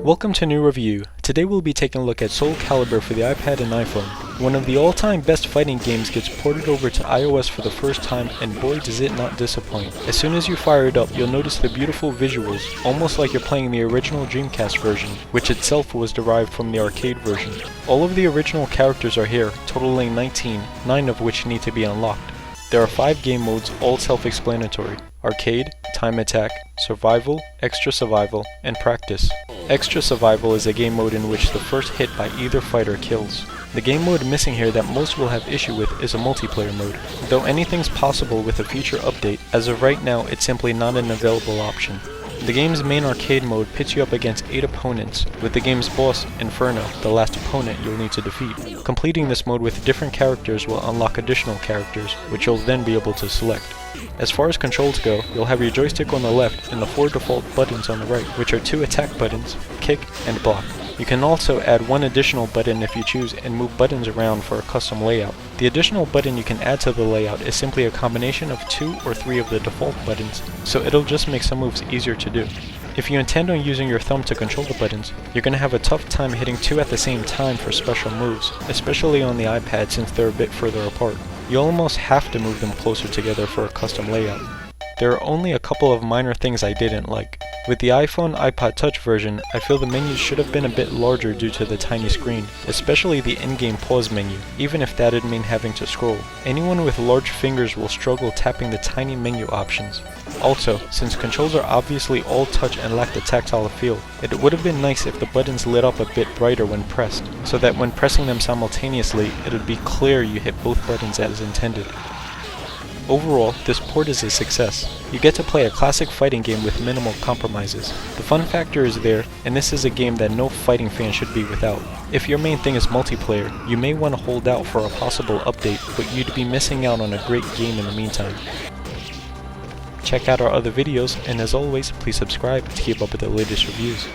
Welcome to NuRevu. Today we'll be taking a look at SOULCALIBUR for the iPad and iPhone. One of the all-time best fighting games gets ported over to iOS for the first time, and boy does it not disappoint. As soon as you fire it up, you'll notice the beautiful visuals, almost like you're playing the original Dreamcast version, which itself was derived from the arcade version. All of the original characters are here, totaling 19, 9 of which need to be unlocked. There are 5 game modes, all self-explanatory: Arcade, Time Attack, Survival, Extra Survival, and Practice. Extra Survival is a game mode in which the first hit by either fighter kills. The game mode missing here that most will have issue with is a multiplayer mode. Though anything's possible with a future update, as of right now it's simply not an available option. The game's main arcade mode pits you up against 8 opponents, with the game's boss, Inferno, the last opponent you'll need to defeat. Completing this mode with different characters will unlock additional characters, which you'll then be able to select. As far as controls go, you'll have your joystick on the left and the 4 default buttons on the right, which are 2 attack buttons, kick, and block. You can also add 1 additional button if you choose and move buttons around for a custom layout. The additional button you can add to the layout is simply a combination of 2 or 3 of the default buttons, so it'll just make some moves easier to do. If you intend on using your thumb to control the buttons, you're going to have a tough time hitting 2 at the same time for special moves, especially on the iPad since they're a bit further apart. You'll almost have to move them closer together for a custom layout. There are only a couple of minor things I didn't like. With the iPhone iPod Touch version, I feel the menus should have been a bit larger due to the tiny screen, especially the in-game pause menu, even if that'd mean having to scroll. Anyone with large fingers will struggle tapping the tiny menu options. Also, since controls are obviously all touch and lack the tactile feel, it would have been nice if the buttons lit up a bit brighter when pressed, so that when pressing them simultaneously, it would be clear you hit both buttons as intended. Overall, this port is a success. You get to play a classic fighting game with minimal compromises. The fun factor is there, and this is a game that no fighting fan should be without. If your main thing is multiplayer, you may want to hold out for a possible update, but you'd be missing out on a great game in the meantime. Check out our other videos, and as always, please subscribe to keep up with the latest reviews.